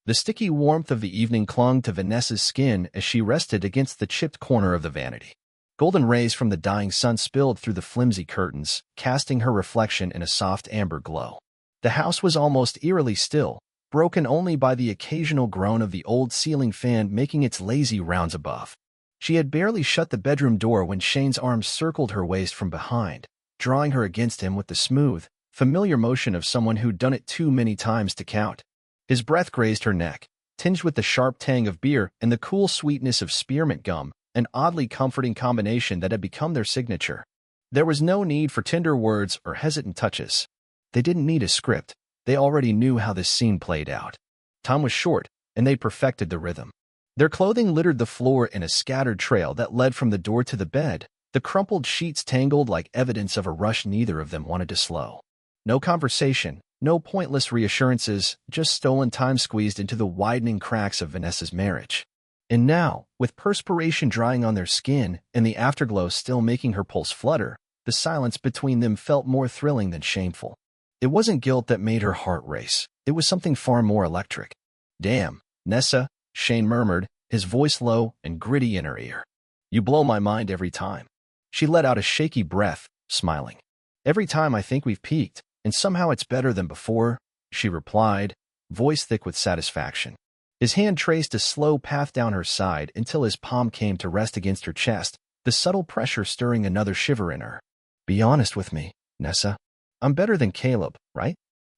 The sticky warmth of the evening clung to Vanessa's skin as she rested against the chipped corner of the vanity. Golden rays from the dying sun spilled through the flimsy curtains, casting her reflection in a soft amber glow. The house was almost eerily still, broken only by the occasional groan of the old ceiling fan making its lazy rounds above. She had barely shut the bedroom door when Shane's arms circled her waist from behind, drawing her against him with the smooth, familiar motion of someone who'd done it too many times to count. His breath grazed her neck, tinged with the sharp tang of beer and the cool sweetness of spearmint gum, an oddly comforting combination that had become their signature. There was no need for tender words or hesitant touches. They didn't need a script. They already knew how this scene played out. Time was short, and they perfected the rhythm. Their clothing littered the floor in a scattered trail that led from the door to the bed, the crumpled sheets tangled like evidence of a rush neither of them wanted to slow. No conversation, no pointless reassurances, just stolen time squeezed into the widening cracks of Vanessa's marriage. And now, with perspiration drying on their skin and the afterglow still making her pulse flutter, the silence between them felt more thrilling than shameful. It wasn't guilt that made her heart race. It was something far more electric. "Damn, Nessa," Shane murmured, his voice low and gritty in her ear. "You blow my mind every time." She let out a shaky breath, smiling. "Every time I think we've peaked, and somehow it's better than before," she replied, voice thick with satisfaction. His hand traced a slow path down her side until his palm came to rest against her chest, the subtle pressure stirring another shiver in her. "Be honest with me, Nessa. I'm better than Caleb, right?"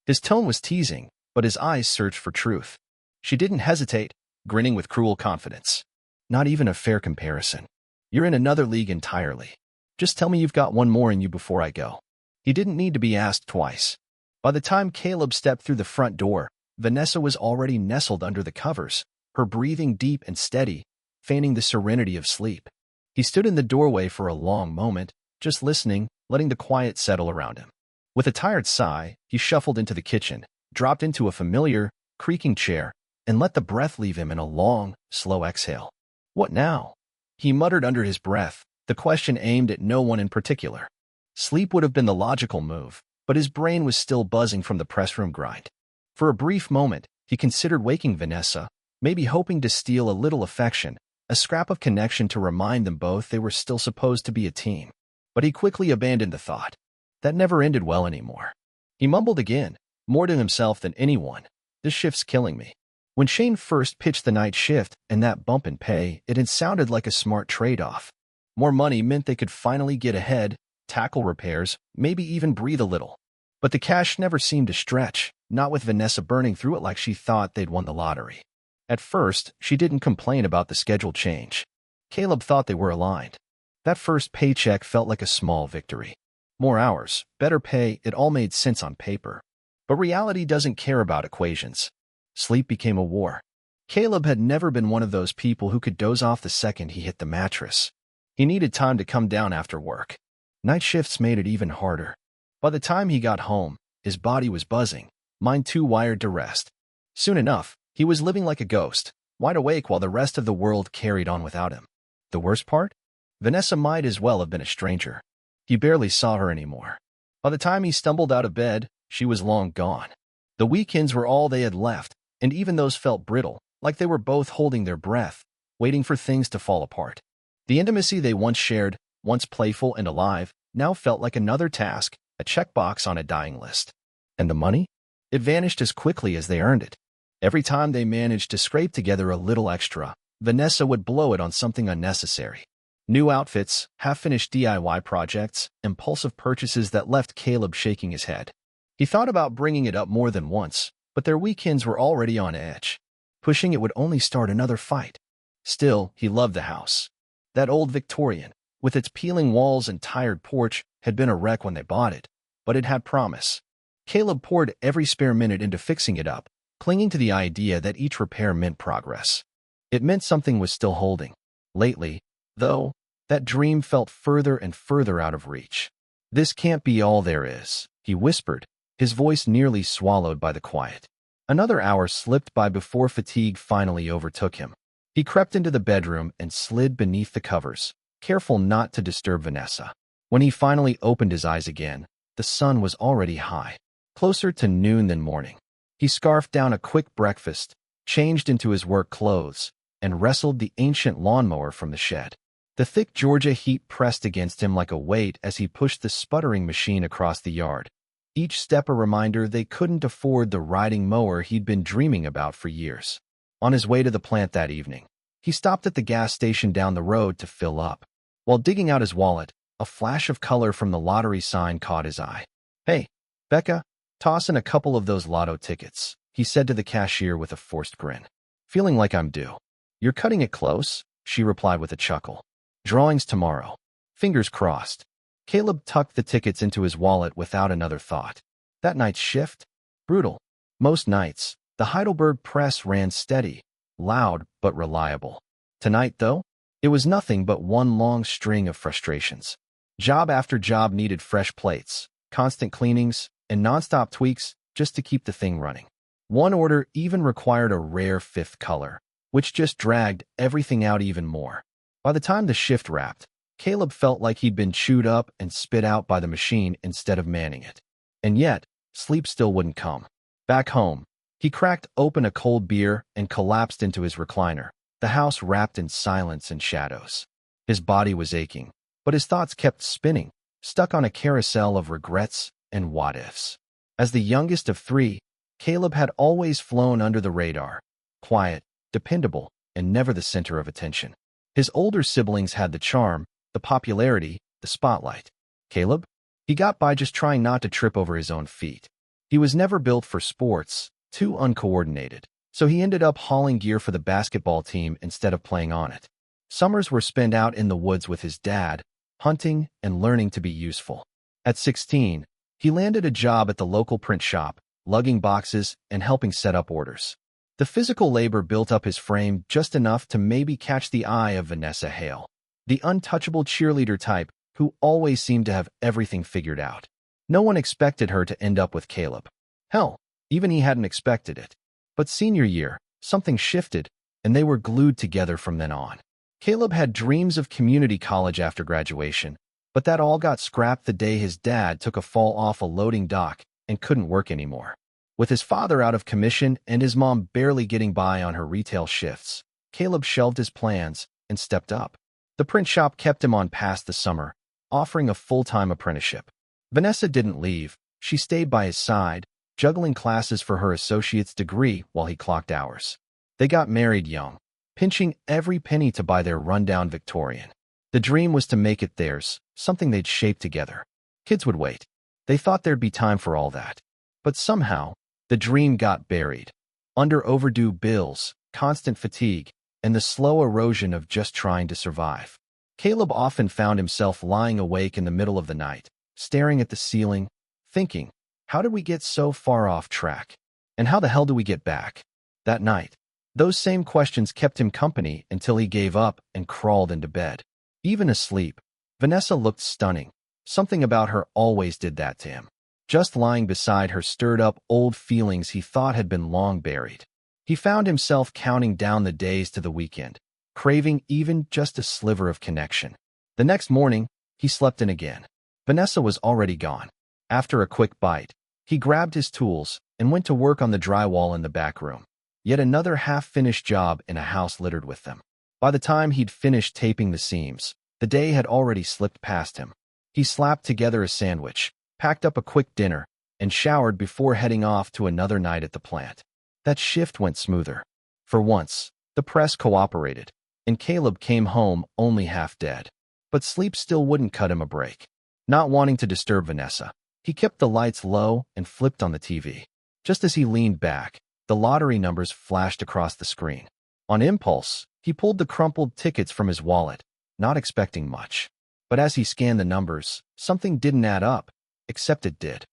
His tone was teasing, but his eyes searched for truth. She didn't hesitate, grinning with cruel confidence. "Not even a fair comparison. You're in another league entirely. Just tell me you've got one more in you before I go." He didn't need to be asked twice. By the time Caleb stepped through the front door, Vanessa was already nestled under the covers, her breathing deep and steady, feigning the serenity of sleep. He stood in the doorway for a long moment, just listening, letting the quiet settle around him. With a tired sigh, he shuffled into the kitchen, dropped into a familiar, creaking chair, and let the breath leave him in a long, slow exhale. "What now?" he muttered under his breath, the question aimed at no one in particular. Sleep would have been the logical move, but his brain was still buzzing from the press room grind. For a brief moment, he considered waking Vanessa, maybe hoping to steal a little affection, a scrap of connection to remind them both they were still supposed to be a team. But he quickly abandoned the thought. That never ended well anymore. He mumbled again, more to himself than anyone, "This shift's killing me." When Shane first pitched the night shift and that bump in pay, it had sounded like a smart trade-off. More money meant they could finally get ahead, tackle repairs, maybe even breathe a little. But the cash never seemed to stretch, not with Vanessa burning through it like she thought they'd won the lottery. At first, she didn't complain about the schedule change. Caleb thought they were aligned. That first paycheck felt like a small victory. More hours, better pay, it all made sense on paper. But reality doesn't care about equations. Sleep became a war. Caleb had never been one of those people who could doze off the second he hit the mattress. He needed time to come down after work. Night shifts made it even harder. By the time he got home, his body was buzzing, mind too wired to rest. Soon enough, he was living like a ghost, wide awake while the rest of the world carried on without him. The worst part? Vanessa might as well have been a stranger. He barely saw her anymore. By the time he stumbled out of bed, she was long gone. The weekends were all they had left, and even those felt brittle, like they were both holding their breath, waiting for things to fall apart. The intimacy they once shared, once playful and alive, now felt like another task, a checkbox on a dying list. And the money? It vanished as quickly as they earned it. Every time they managed to scrape together a little extra, Vanessa would blow it on something unnecessary. New outfits, half-finished DIY projects, impulsive purchases that left Caleb shaking his head. He thought about bringing it up more than once, but their weekends were already on edge. Pushing it would only start another fight. Still, he loved the house. That old Victorian, with its peeling walls and tired porch, had been a wreck when they bought it, but it had promise. Caleb poured every spare minute into fixing it up, clinging to the idea that each repair meant progress. It meant something was still holding. Lately, though, that dream felt further and further out of reach. "This can't be all there is," he whispered, his voice nearly swallowed by the quiet. Another hour slipped by before fatigue finally overtook him. He crept into the bedroom and slid beneath the covers, careful not to disturb Vanessa. When he finally opened his eyes again, the sun was already high, closer to noon than morning. He scarfed down a quick breakfast, changed into his work clothes, and wrestled the ancient lawnmower from the shed. The thick Georgia heat pressed against him like a weight as he pushed the sputtering machine across the yard, each step a reminder they couldn't afford the riding mower he'd been dreaming about for years. On his way to the plant that evening, he stopped at the gas station down the road to fill up. While digging out his wallet, a flash of color from the lottery sign caught his eye. "Hey, Becca, toss in a couple of those lotto tickets," he said to the cashier with a forced grin. "Feeling like I'm due." "You're cutting it close," she replied with a chuckle. "Drawings tomorrow." Fingers crossed. Caleb tucked the tickets into his wallet without another thought. That night's shift? Brutal. Most nights, the Heidelberg press ran steady, loud but reliable. Tonight, though, it was nothing but one long string of frustrations. Job after job needed fresh plates, constant cleanings, and nonstop tweaks just to keep the thing running. One order even required a rare fifth color, which just dragged everything out even more. By the time the shift wrapped, Caleb felt like he'd been chewed up and spit out by the machine instead of manning it. And yet, sleep still wouldn't come. Back home, he cracked open a cold beer and collapsed into his recliner, the house wrapped in silence and shadows. His body was aching, but his thoughts kept spinning, stuck on a carousel of regrets and what-ifs. As the youngest of three, Caleb had always flown under the radar, quiet, dependable, and never the center of attention. His older siblings had the charm, the popularity, the spotlight. Caleb? He got by just trying not to trip over his own feet. He was never built for sports, too uncoordinated, so he ended up hauling gear for the basketball team instead of playing on it. Summers were spent out in the woods with his dad, hunting and learning to be useful. At 16, he landed a job at the local print shop, lugging boxes and helping set up orders. The physical labor built up his frame just enough to maybe catch the eye of Vanessa Hale, the untouchable cheerleader type who always seemed to have everything figured out. No one expected her to end up with Caleb. Hell, even he hadn't expected it. But senior year, something shifted, and they were glued together from then on. Caleb had dreams of community college after graduation, but that all got scrapped the day his dad took a fall off a loading dock and couldn't work anymore. With his father out of commission and his mom barely getting by on her retail shifts, Caleb shelved his plans and stepped up. The print shop kept him on past the summer, offering a full-time apprenticeship. Vanessa didn't leave. She stayed by his side, juggling classes for her associate's degree while he clocked hours. They got married young, pinching every penny to buy their rundown Victorian. The dream was to make it theirs, something they'd shape together. Kids would wait. They thought there'd be time for all that. But somehow, the dream got buried. Under overdue bills, constant fatigue, and the slow erosion of just trying to survive. Caleb often found himself lying awake in the middle of the night, staring at the ceiling, thinking, how did we get so far off track? And how the hell do we get back? That night, those same questions kept him company until he gave up and crawled into bed. Even asleep, Vanessa looked stunning. Something about her always did that to him. Just lying beside her stirred up old feelings he thought had been long buried. He found himself counting down the days to the weekend, craving even just a sliver of connection. The next morning, he slept in again. Vanessa was already gone. After a quick bite, he grabbed his tools and went to work on the drywall in the back room. Yet another half-finished job in a house littered with them. By the time he'd finished taping the seams, the day had already slipped past him. He slapped together a sandwich, packed up a quick dinner, and showered before heading off to another night at the plant. That shift went smoother. For once, the press cooperated, and Caleb came home only half dead. But sleep still wouldn't cut him a break. Not wanting to disturb Vanessa, he kept the lights low and flipped on the TV. Just as he leaned back, the lottery numbers flashed across the screen. On impulse, he pulled the crumpled tickets from his wallet, not expecting much. But as he scanned the numbers, something didn't add up, except it did.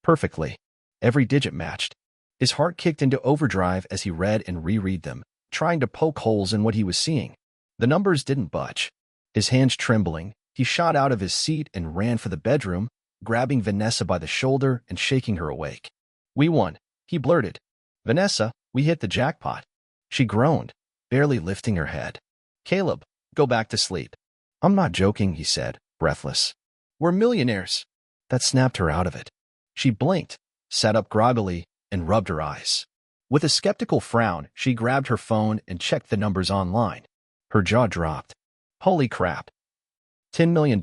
Perfectly. Every digit matched. His heart kicked into overdrive as he read and reread them, trying to poke holes in what he was seeing. The numbers didn't budge. His hands trembling, he shot out of his seat and ran for the bedroom, grabbing Vanessa by the shoulder and shaking her awake. "We won," he blurted. "Vanessa, we hit the jackpot." She groaned, barely lifting her head. "Caleb, go back to sleep." "I'm not joking," he said, breathless. "We're millionaires." That snapped her out of it. She blinked, sat up groggily, and rubbed her eyes. With a skeptical frown, she grabbed her phone and checked the numbers online. Her jaw dropped. Holy crap. $10 million.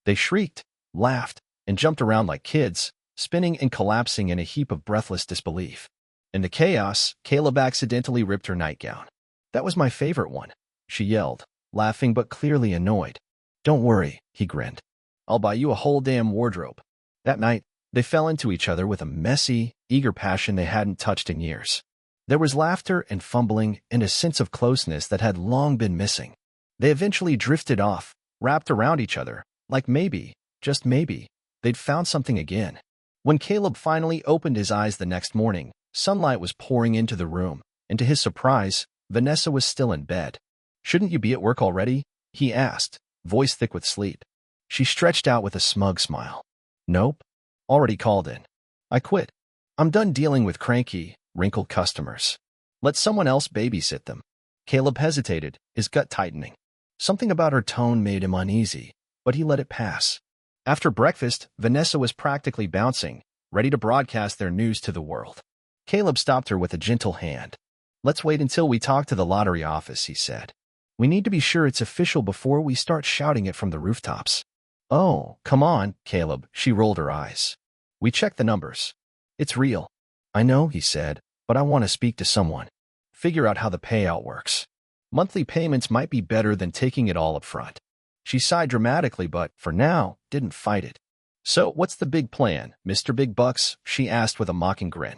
They shrieked, laughed, and jumped around like kids, spinning and collapsing in a heap of breathless disbelief. In the chaos, Caleb accidentally ripped her nightgown. That was my favorite one, she yelled, laughing but clearly annoyed. Don't worry, he grinned. I'll buy you a whole damn wardrobe. That night, they fell into each other with a messy, eager passion they hadn't touched in years. There was laughter and fumbling and a sense of closeness that had long been missing. They eventually drifted off, wrapped around each other, like maybe, just maybe, they'd found something again. When Caleb finally opened his eyes the next morning, sunlight was pouring into the room, and to his surprise, Vanessa was still in bed. Shouldn't you be at work already? He asked, voice thick with sleep. She stretched out with a smug smile. Nope. Already called in. I quit. I'm done dealing with cranky, wrinkled customers. Let someone else babysit them. Caleb hesitated, his gut tightening. Something about her tone made him uneasy, but he let it pass. After breakfast, Vanessa was practically bouncing, ready to broadcast their news to the world. Caleb stopped her with a gentle hand. Let's wait until we talk to the lottery office, he said. We need to be sure it's official before we start shouting it from the rooftops. Oh, come on, Caleb, she rolled her eyes. We checked the numbers. It's real. I know, he said, but I want to speak to someone. Figure out how the payout works. Monthly payments might be better than taking it all up front. She sighed dramatically, but, for now, didn't fight it. So, what's the big plan, Mr. Big Bucks? She asked with a mocking grin.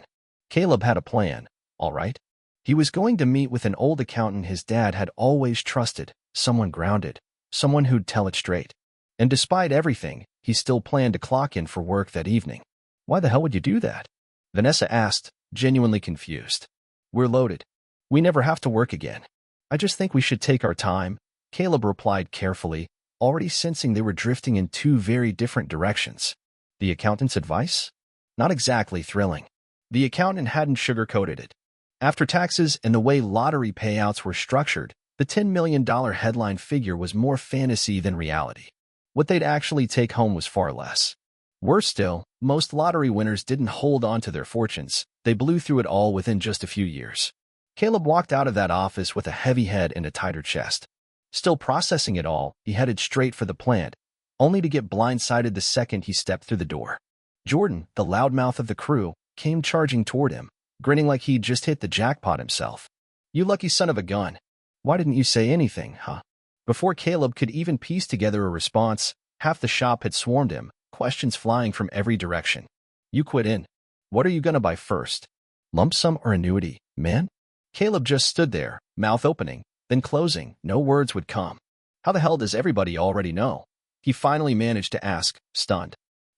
Caleb had a plan, all right. He was going to meet with an old accountant his dad had always trusted, someone grounded, someone who'd tell it straight. And despite everything, he still planned to clock in for work that evening. Why the hell would you do that? Vanessa asked, genuinely confused. We're loaded. We never have to work again. I just think we should take our time, Caleb replied carefully, already sensing they were drifting in two very different directions. The accountant's advice? Not exactly thrilling. The accountant hadn't sugarcoated it. After taxes and the way lottery payouts were structured, the $10 million headline figure was more fantasy than reality. What they'd actually take home was far less. Worse still, most lottery winners didn't hold on to their fortunes. They blew through it all within just a few years. Caleb walked out of that office with a heavy head and a tighter chest. Still processing it all, he headed straight for the plant, only to get blindsided the second he stepped through the door. Jordan, the loudmouth of the crew, came charging toward him, grinning like he'd just hit the jackpot himself. You lucky son of a gun. Why didn't you say anything, huh? Before Caleb could even piece together a response, half the shop had swarmed him, questions flying from every direction. You quit in. What are you gonna buy first? Lump sum or annuity, man? Caleb just stood there, mouth opening, then closing. No words would come. How the hell does everybody already know? He finally managed to ask, stunned.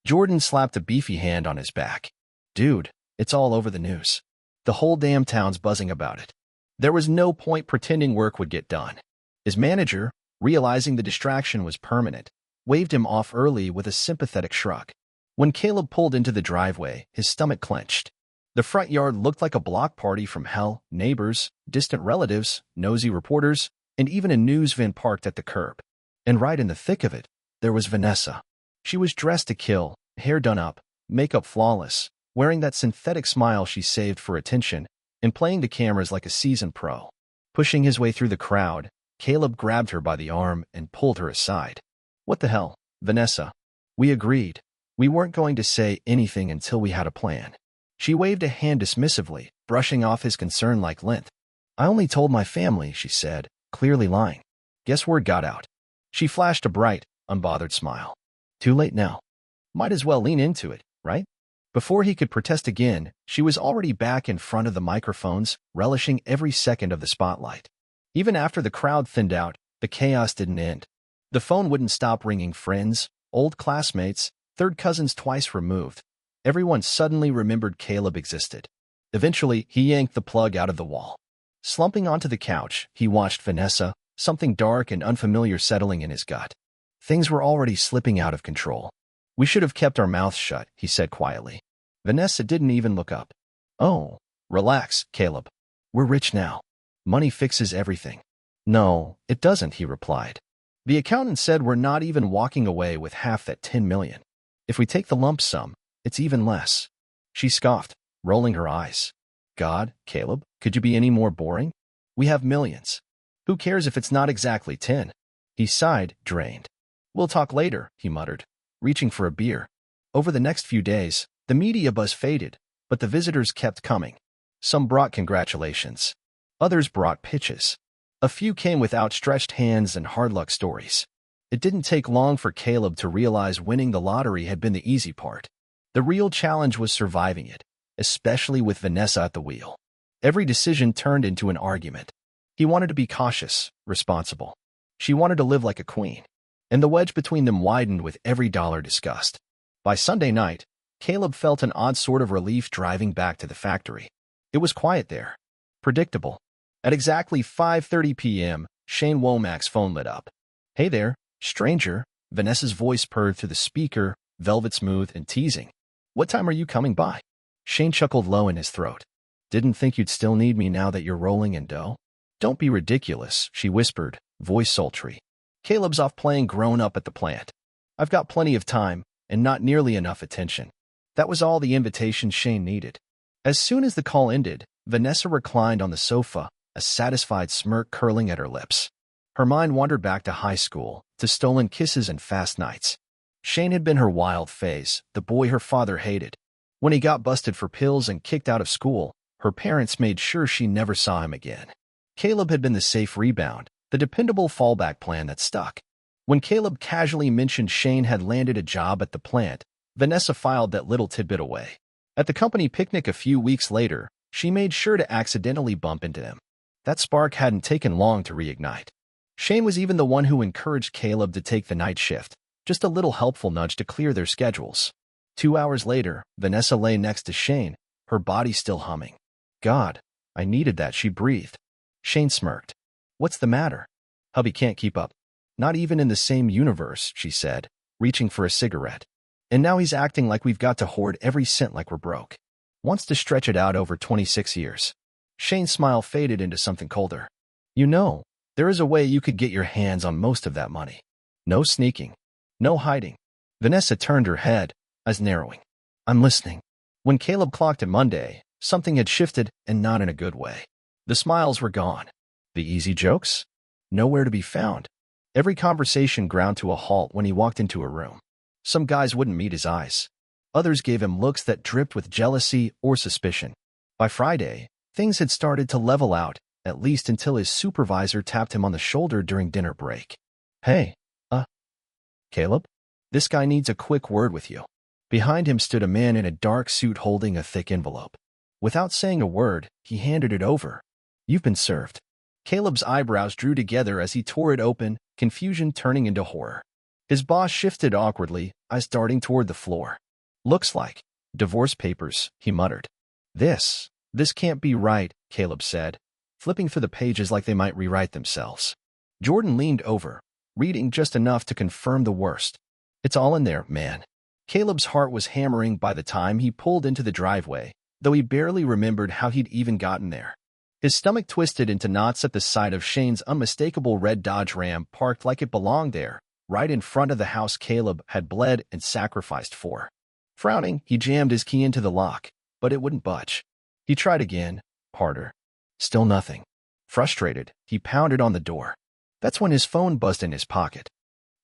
Jordan slapped a beefy hand on his back. Dude, it's all over the news. The whole damn town's buzzing about it. There was no point pretending work would get done. His manager, realizing the distraction was permanent, waved him off early with a sympathetic shrug. When Caleb pulled into the driveway, his stomach clenched. The front yard looked like a block party from hell, neighbors, distant relatives, nosy reporters, and even a news van parked at the curb. And right in the thick of it, there was Vanessa. She was dressed to kill, hair done up, makeup flawless, wearing that synthetic smile she saved for attention, and playing the cameras like a seasoned pro. Pushing his way through the crowd, Caleb grabbed her by the arm and pulled her aside. What the hell, Vanessa? We agreed. We weren't going to say anything until we had a plan. She waved a hand dismissively, brushing off his concern like lint. I only told my family, she said, clearly lying. Guess word got out. She flashed a bright, unbothered smile. Too late now. Might as well lean into it, right? Before he could protest again, she was already back in front of the microphones, relishing every second of the spotlight. Even after the crowd thinned out, the chaos didn't end. The phone wouldn't stop ringing. Friends, old classmates, third cousins twice removed. Everyone suddenly remembered Caleb existed. Eventually, he yanked the plug out of the wall. Slumping onto the couch, he watched Vanessa, something dark and unfamiliar settling in his gut. Things were already slipping out of control. We should have kept our mouths shut, he said quietly. Vanessa didn't even look up. Oh, relax, Caleb. We're rich now. Money fixes everything. No, it doesn't, he replied. The accountant said we're not even walking away with half that $10 million. If we take the lump sum, it's even less. She scoffed, rolling her eyes. God, Caleb, could you be any more boring? We have millions. Who cares if it's not exactly 10? He sighed, drained. We'll talk later, he muttered, reaching for a beer. Over the next few days, the media buzz faded, but the visitors kept coming. Some brought congratulations. Others brought pitches. A few came with outstretched hands and hard luck stories. It didn't take long for Caleb to realize winning the lottery had been the easy part. The real challenge was surviving it, especially with Vanessa at the wheel. Every decision turned into an argument. He wanted to be cautious, responsible. She wanted to live like a queen. And the wedge between them widened with every dollar discussed. By Sunday night, Caleb felt an odd sort of relief driving back to the factory. It was quiet there. Predictable. At exactly 5:30 p.m., Shane Womack's phone lit up. Hey there, stranger, Vanessa's voice purred through the speaker, velvet smooth and teasing. What time are you coming by? Shane chuckled low in his throat. Didn't think you'd still need me now that you're rolling in dough? Don't be ridiculous, she whispered, voice sultry. Caleb's off playing grown-up at the plant. I've got plenty of time, and not nearly enough attention. That was all the invitation Shane needed. As soon as the call ended, Vanessa reclined on the sofa, a satisfied smirk curling at her lips. Her mind wandered back to high school, to stolen kisses and fast nights. Shane had been her wild phase, the boy her father hated. When he got busted for pills and kicked out of school, her parents made sure she never saw him again. Caleb had been the safe rebound, the dependable fallback plan that stuck. When Caleb casually mentioned Shane had landed a job at the plant, Vanessa filed that little tidbit away. At the company picnic a few weeks later, she made sure to accidentally bump into him. That spark hadn't taken long to reignite. Shane was even the one who encouraged Caleb to take the night shift, just a little helpful nudge to clear their schedules. 2 hours later, Vanessa lay next to Shane, her body still humming. God, I needed that, she breathed. Shane smirked. What's the matter? Hubby can't keep up. Not even in the same universe, she said, reaching for a cigarette. And now he's acting like we've got to hoard every cent like we're broke. Wants to stretch it out over 26 years. Shane's smile faded into something colder. You know, there is a way you could get your hands on most of that money. No sneaking. No hiding. Vanessa turned her head, eyes narrowing. I'm listening. When Caleb clocked it Monday, something had shifted, and not in a good way. The smiles were gone. The easy jokes? Nowhere to be found. Every conversation ground to a halt when he walked into a room. Some guys wouldn't meet his eyes. Others gave him looks that dripped with jealousy or suspicion. By Friday, things had started to level out, at least until his supervisor tapped him on the shoulder during dinner break. Hey, Caleb? This guy needs a quick word with you. Behind him stood a man in a dark suit holding a thick envelope. Without saying a word, he handed it over. You've been served. Caleb's eyebrows drew together as he tore it open, confusion turning into horror. His boss shifted awkwardly, eyes darting toward the floor. Looks like divorce papers, he muttered. This can't be right, Caleb said, flipping through the pages like they might rewrite themselves. Jordan leaned over, reading just enough to confirm the worst. It's all in there, man. Caleb's heart was hammering by the time he pulled into the driveway, though he barely remembered how he'd even gotten there. His stomach twisted into knots at the sight of Shane's unmistakable red Dodge Ram parked like it belonged there, right in front of the house Caleb had bled and sacrificed for. Frowning, he jammed his key into the lock, but it wouldn't budge. He tried again, harder. Still nothing. Frustrated, he pounded on the door. That's when his phone buzzed in his pocket.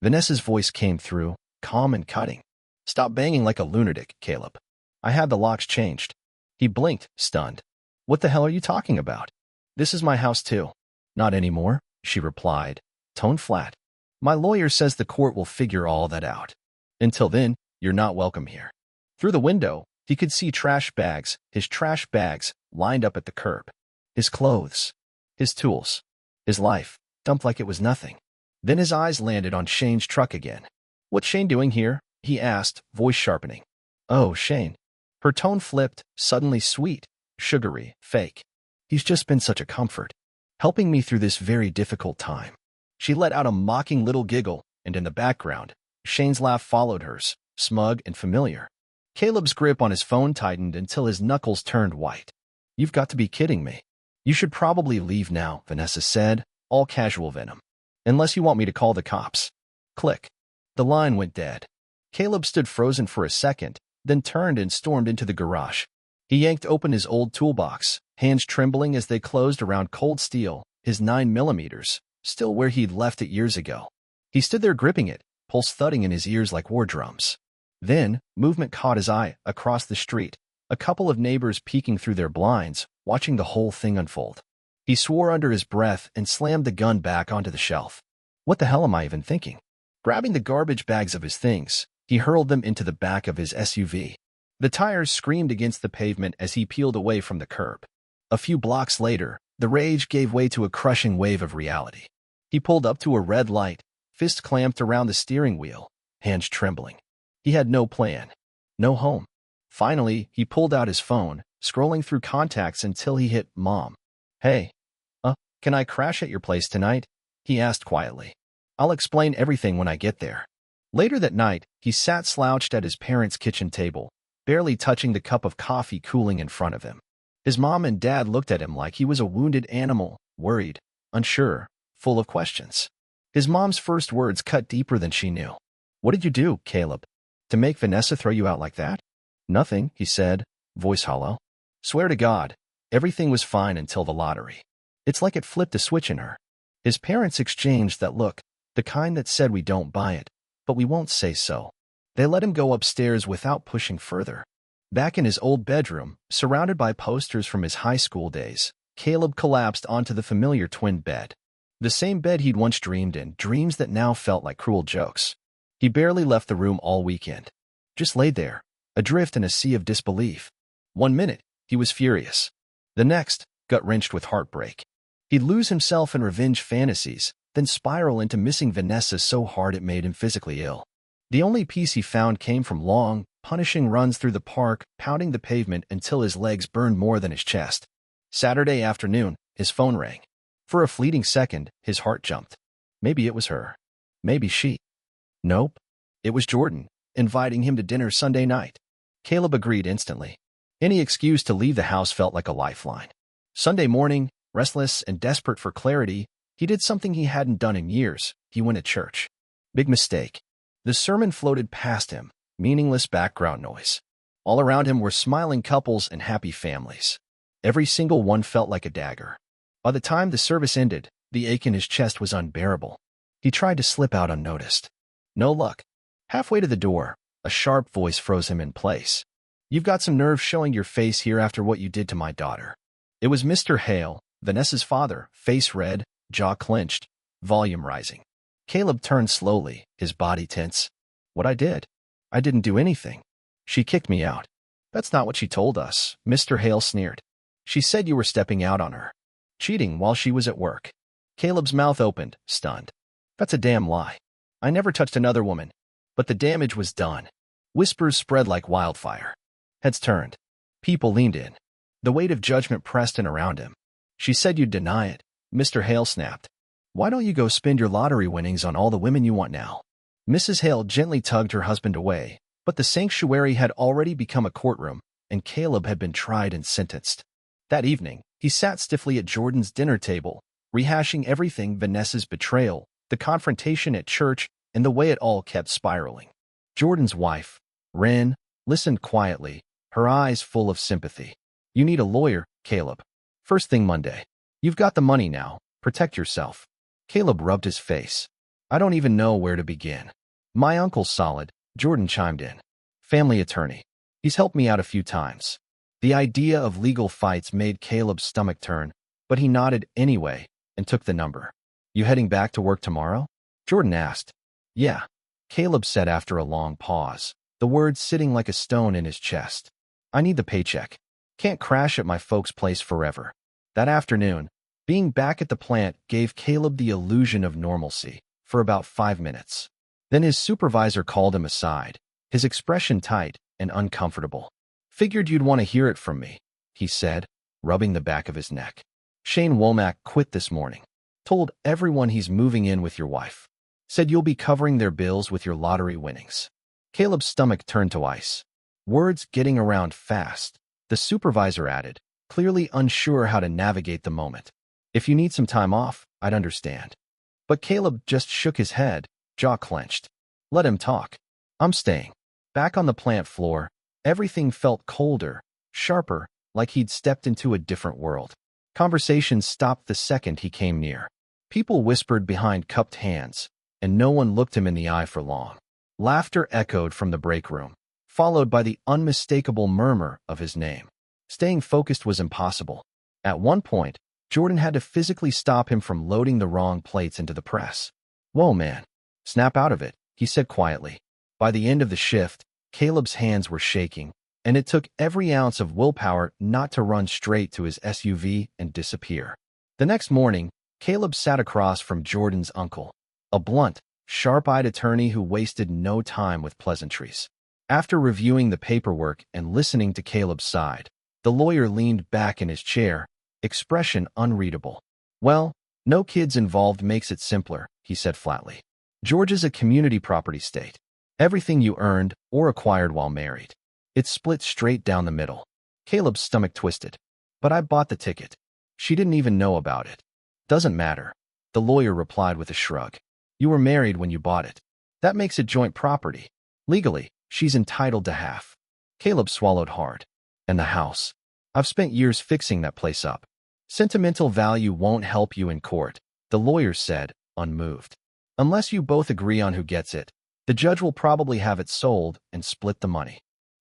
Vanessa's voice came through, calm and cutting. Stop banging like a lunatic, Caleb. I had the locks changed. He blinked, stunned. What the hell are you talking about? This is my house too. Not anymore, she replied, tone flat. My lawyer says the court will figure all that out. Until then, you're not welcome here. Through the window, he could see his trash bags, lined up at the curb. His clothes, his tools, his life, dumped like it was nothing. Then his eyes landed on Shane's truck again. What's Shane doing here? He asked, voice sharpening. Oh, Shane. Her tone flipped, suddenly sweet, sugary, fake. He's just been such a comfort, helping me through this very difficult time. She let out a mocking little giggle, and in the background, Shane's laugh followed hers, smug and familiar. Caleb's grip on his phone tightened until his knuckles turned white. You've got to be kidding me. You should probably leave now, Vanessa said, all casual venom. Unless you want me to call the cops. Click. The line went dead. Caleb stood frozen for a second, then turned and stormed into the garage. He yanked open his old toolbox, hands trembling as they closed around cold steel, his 9mm, still where he'd left it years ago. He stood there gripping it, pulse thudding in his ears like war drums. Then, movement caught his eye across the street, a couple of neighbors peeking through their blinds, watching the whole thing unfold. He swore under his breath and slammed the gun back onto the shelf. What the hell am I even thinking? Grabbing the garbage bags of his things, he hurled them into the back of his SUV. The tires screamed against the pavement as he peeled away from the curb. A few blocks later, the rage gave way to a crushing wave of reality. He pulled up to a red light, fist clamped around the steering wheel, hands trembling. He had no plan, no home. Finally, he pulled out his phone, scrolling through contacts until he hit Mom. Hey, can I crash at your place tonight? He asked quietly. I'll explain everything when I get there. Later that night, he sat slouched at his parents' kitchen table, barely touching the cup of coffee cooling in front of him. His mom and dad looked at him like he was a wounded animal, worried, unsure, full of questions. His mom's first words cut deeper than she knew. What did you do, Caleb? To make Vanessa throw you out like that? Nothing, he said, voice hollow. Swear to God, everything was fine until the lottery. It's like it flipped a switch in her. His parents exchanged that look, the kind that said we don't buy it, but we won't say so. They let him go upstairs without pushing further. Back in his old bedroom, surrounded by posters from his high school days, Caleb collapsed onto the familiar twin bed. The same bed he'd once dreamed in, dreams that now felt like cruel jokes. He barely left the room all weekend. Just laid there, adrift in a sea of disbelief. 1 minute, he was furious. The next, gut-wrenched with heartbreak. He'd lose himself in revenge fantasies, then spiral into missing Vanessa so hard it made him physically ill. The only peace he found came from long, punishing runs through the park, pounding the pavement until his legs burned more than his chest. Saturday afternoon, his phone rang. For a fleeting second, his heart jumped. Maybe it was her. Maybe she. Nope. It was Jordan, inviting him to dinner Sunday night. Caleb agreed instantly. Any excuse to leave the house felt like a lifeline. Sunday morning, restless and desperate for clarity, he did something he hadn't done in years. He went to church. Big mistake. The sermon floated past him, meaningless background noise. All around him were smiling couples and happy families. Every single one felt like a dagger. By the time the service ended, the ache in his chest was unbearable. He tried to slip out unnoticed. No luck. Halfway to the door, a sharp voice froze him in place. You've got some nerve showing your face here after what you did to my daughter. It was Mr. Hale, Vanessa's father, face red, jaw clenched, volume rising. Caleb turned slowly, his body tense. What I did? I didn't do anything. She kicked me out. That's not what she told us, Mr. Hale sneered. She said you were stepping out on her. Cheating while she was at work. Caleb's mouth opened, stunned. That's a damn lie. I never touched another woman. But the damage was done. Whispers spread like wildfire. Heads turned. People leaned in. The weight of judgment pressed in around him. She said you'd deny it, Mr. Hale snapped. Why don't you go spend your lottery winnings on all the women you want now? Mrs. Hale gently tugged her husband away, but the sanctuary had already become a courtroom, and Caleb had been tried and sentenced. That evening, he sat stiffly at Jordan's dinner table, rehashing everything: Vanessa's betrayal, the confrontation at church, and the way it all kept spiraling. Jordan's wife, Wren, listened quietly, her eyes full of sympathy. You need a lawyer, Caleb. First thing Monday. You've got the money now. Protect yourself. Caleb rubbed his face. I don't even know where to begin. My uncle's solid, Jordan chimed in. Family attorney. He's helped me out a few times. The idea of legal fights made Caleb's stomach turn, but he nodded anyway and took the number. You heading back to work tomorrow? Jordan asked. Yeah, Caleb said after a long pause, the words sitting like a stone in his chest. I need the paycheck. Can't crash at my folks' place forever. That afternoon, being back at the plant gave Caleb the illusion of normalcy for about 5 minutes. Then his supervisor called him aside, his expression tight and uncomfortable. Figured you'd want to hear it from me, he said, rubbing the back of his neck. Shane Womack quit this morning. Told everyone he's moving in with your wife. Said you'll be covering their bills with your lottery winnings. Caleb's stomach turned to ice. Words getting around fast, the supervisor added, clearly unsure how to navigate the moment. If you need some time off, I'd understand. But Caleb just shook his head, jaw clenched. Let him talk. I'm staying. Back on the plant floor, everything felt colder, sharper, like he'd stepped into a different world. Conversations stopped the second he came near. People whispered behind cupped hands, and no one looked him in the eye for long. Laughter echoed from the break room, followed by the unmistakable murmur of his name. Staying focused was impossible. At one point, Jordan had to physically stop him from loading the wrong plates into the press. "Whoa, man. Snap out of it," he said quietly. By the end of the shift, Caleb's hands were shaking, and it took every ounce of willpower not to run straight to his SUV and disappear. The next morning, Caleb sat across from Jordan's uncle, a blunt, sharp-eyed attorney who wasted no time with pleasantries. After reviewing the paperwork and listening to Caleb's side, the lawyer leaned back in his chair, expression unreadable. "Well, no kids involved makes it simpler," he said flatly. "Georgia's a community property state. Everything you earned or acquired while married. It's split straight down the middle." Caleb's stomach twisted. "But I bought the ticket. She didn't even know about it." "Doesn't matter," the lawyer replied with a shrug. "You were married when you bought it. That makes it joint property. Legally, she's entitled to half." Caleb swallowed hard. "And the house? I've spent years fixing that place up." "Sentimental value won't help you in court," the lawyer said, unmoved. "Unless you both agree on who gets it, the judge will probably have it sold and split the money."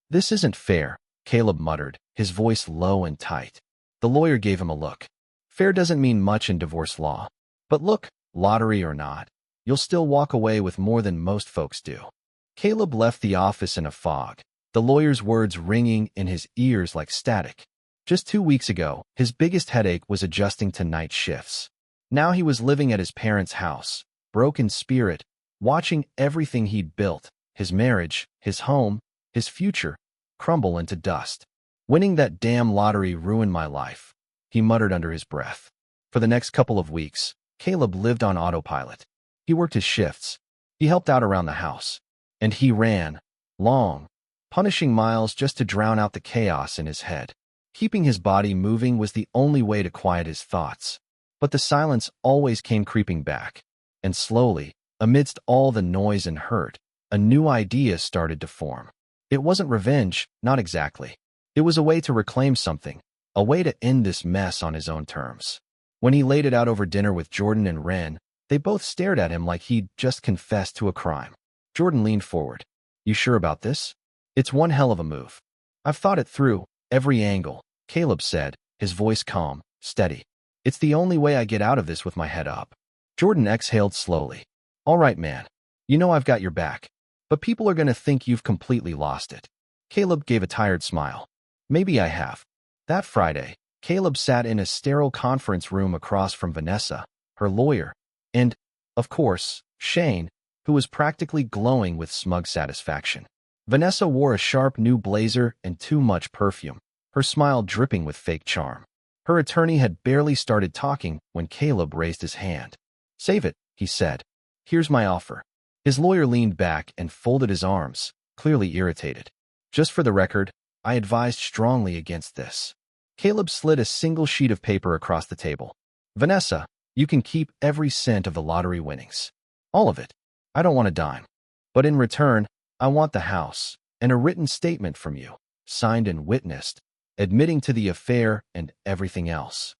"This isn't fair," Caleb muttered, his voice low and tight. The lawyer gave him a look. "Fair doesn't mean much in divorce law. But look, lottery or not, you'll still walk away with more than most folks do." Caleb left the office in a fog, the lawyer's words ringing in his ears like static. Just 2 weeks ago, his biggest headache was adjusting to night shifts. Now he was living at his parents' house, broken spirit, watching everything he'd built, his marriage, his home, his future, crumble into dust. "Winning that damn lottery ruined my life," he muttered under his breath. For the next couple of weeks, Caleb lived on autopilot. He worked his shifts. He helped out around the house. And he ran, long, punishing miles just to drown out the chaos in his head. Keeping his body moving was the only way to quiet his thoughts. But the silence always came creeping back. And slowly, amidst all the noise and hurt, a new idea started to form. It wasn't revenge, not exactly. It was a way to reclaim something, a way to end this mess on his own terms. When he laid it out over dinner with Jordan and Ren, they both stared at him like he'd just confessed to a crime. Jordan leaned forward. "You sure about this? It's one hell of a move." "I've thought it through, every angle," Caleb said, his voice calm, steady. "It's the only way I get out of this with my head up." Jordan exhaled slowly. "All right, man. You know I've got your back. But people are going to think you've completely lost it." Caleb gave a tired smile. "Maybe I have." That Friday, Caleb sat in a sterile conference room across from Vanessa, her lawyer, and, of course, Shane, who was practically glowing with smug satisfaction. Vanessa wore a sharp new blazer and too much perfume, her smile dripping with fake charm. Her attorney had barely started talking when Caleb raised his hand. "Save it," he said. "Here's my offer." His lawyer leaned back and folded his arms, clearly irritated. "Just for the record, I advised strongly against this." Caleb slid a single sheet of paper across the table. "Vanessa, you can keep every cent of the lottery winnings. All of it. I don't want a dime. But in return, I want the house and a written statement from you, signed and witnessed, admitting to the affair and everything else."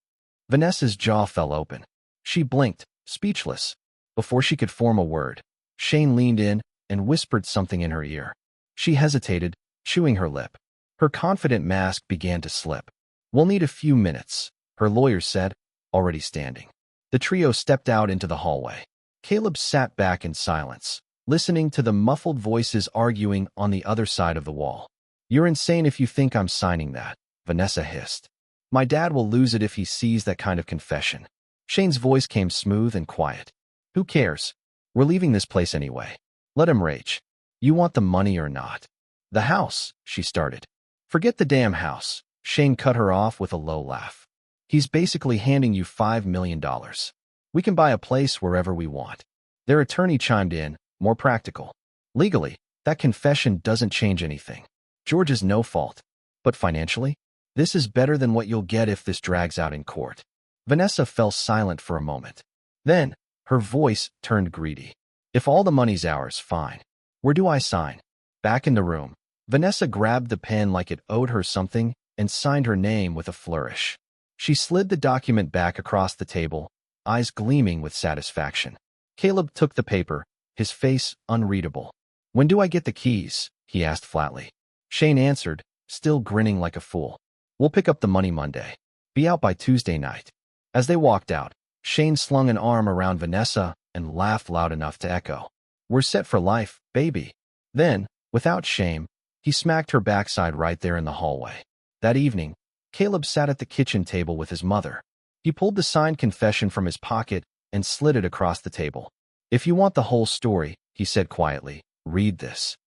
Vanessa's jaw fell open. She blinked, speechless. Before she could form a word, Shane leaned in and whispered something in her ear. She hesitated, chewing her lip. Her confident mask began to slip. "We'll need a few minutes," her lawyer said, already standing. The trio stepped out into the hallway. Caleb sat back in silence, listening to the muffled voices arguing on the other side of the wall. "You're insane if you think I'm signing that," Vanessa hissed. "My dad will lose it if he sees that kind of confession." Shane's voice came smooth and quiet. "Who cares? We're leaving this place anyway. Let him rage. You want the money or not?" "The house," she started. "Forget the damn house," Shane cut her off with a low laugh. "He's basically handing you $5 million. We can buy a place wherever we want." Their attorney chimed in, more practical. "Legally, that confession doesn't change anything. George is no fault. But financially, this is better than what you'll get if this drags out in court." Vanessa fell silent for a moment. Then, her voice turned greedy. "If all the money's ours, fine. Where do I sign?" Back in the room, Vanessa grabbed the pen like it owed her something and signed her name with a flourish. She slid the document back across the table, eyes gleaming with satisfaction. Caleb took the paper, his face unreadable. "When do I get the keys?" he asked flatly. Shane answered, still grinning like a fool. "We'll pick up the money Monday. Be out by Tuesday night." As they walked out, Shane slung an arm around Vanessa and laughed loud enough to echo. "We're set for life, baby." Then, without shame, he smacked her backside right there in the hallway. That evening, Caleb sat at the kitchen table with his mother. He pulled the signed confession from his pocket and slid it across the table. "If you want the whole story," he said quietly, "read this."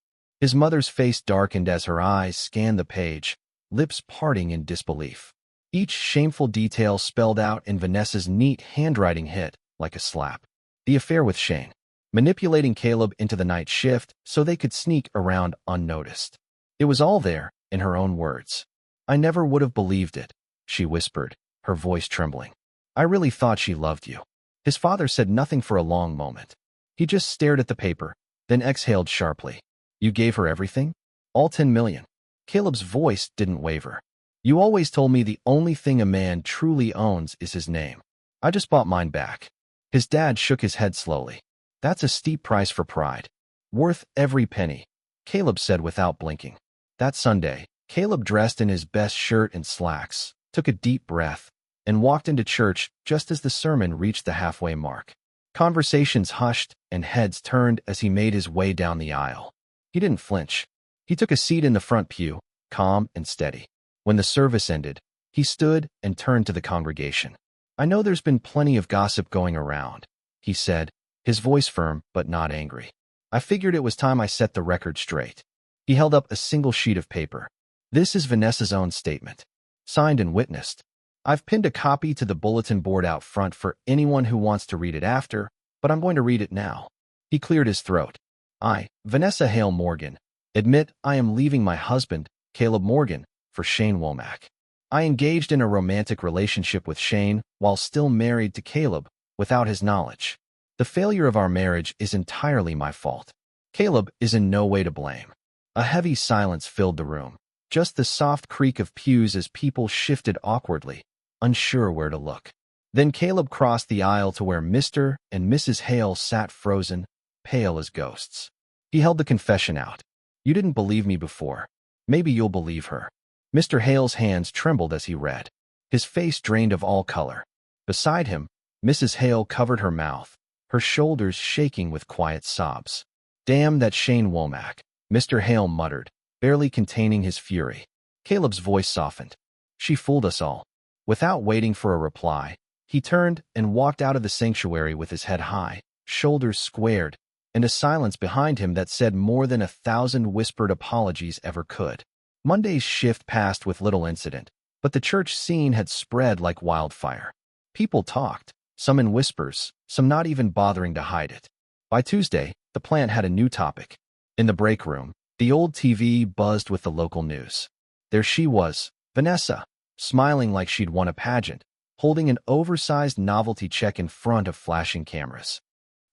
His mother's face darkened as her eyes scanned the page, lips parting in disbelief. Each shameful detail spelled out in Vanessa's neat handwriting hit like a slap. The affair with Shane, manipulating Caleb into the night shift so they could sneak around unnoticed. It was all there, in her own words. "I never would have believed it," she whispered, her voice trembling. "I really thought she loved you." His father said nothing for a long moment. He just stared at the paper, then exhaled sharply. "You gave her everything? All 10 million? Caleb's voice didn't waver. "You always told me the only thing a man truly owns is his name. I just bought mine back." His dad shook his head slowly. "That's a steep price for pride. Worth every penny," Caleb said without blinking. That Sunday, Caleb dressed in his best shirt and slacks, took a deep breath, and walked into church just as the sermon reached the halfway mark. Conversations hushed and heads turned as he made his way down the aisle. He didn't flinch. He took a seat in the front pew, calm and steady. When the service ended, he stood and turned to the congregation. "I know there's been plenty of gossip going around," he said, his voice firm but not angry. "I figured it was time I set the record straight." He held up a single sheet of paper. "This is Vanessa's own statement, signed and witnessed. I've pinned a copy to the bulletin board out front for anyone who wants to read it after, but I'm going to read it now." He cleared his throat. "I, Vanessa Hale Morgan, admit I am leaving my husband, Caleb Morgan, for Shane Womack. I engaged in a romantic relationship with Shane while still married to Caleb without his knowledge. The failure of our marriage is entirely my fault. Caleb is in no way to blame." A heavy silence filled the room, just the soft creak of pews as people shifted awkwardly, unsure where to look. Then Caleb crossed the aisle to where Mr. and Mrs. Hale sat frozen, pale as ghosts. He held the confession out. "You didn't believe me before. Maybe you'll believe her." Mr. Hale's hands trembled as he read. His face drained of all color. Beside him, Mrs. Hale covered her mouth, her shoulders shaking with quiet sobs. "Damn that Shane Womack," Mr. Hale muttered, barely containing his fury. Caleb's voice softened. "She fooled us all." Without waiting for a reply, he turned and walked out of the sanctuary with his head high, shoulders squared, and a silence behind him that said more than 1,000 whispered apologies ever could. Monday's shift passed with little incident, but the church scene had spread like wildfire. People talked, some in whispers, some not even bothering to hide it. By Tuesday, the plant had a new topic. In the break room, the old TV buzzed with the local news. There she was, Vanessa, smiling like she'd won a pageant, holding an oversized novelty check in front of flashing cameras.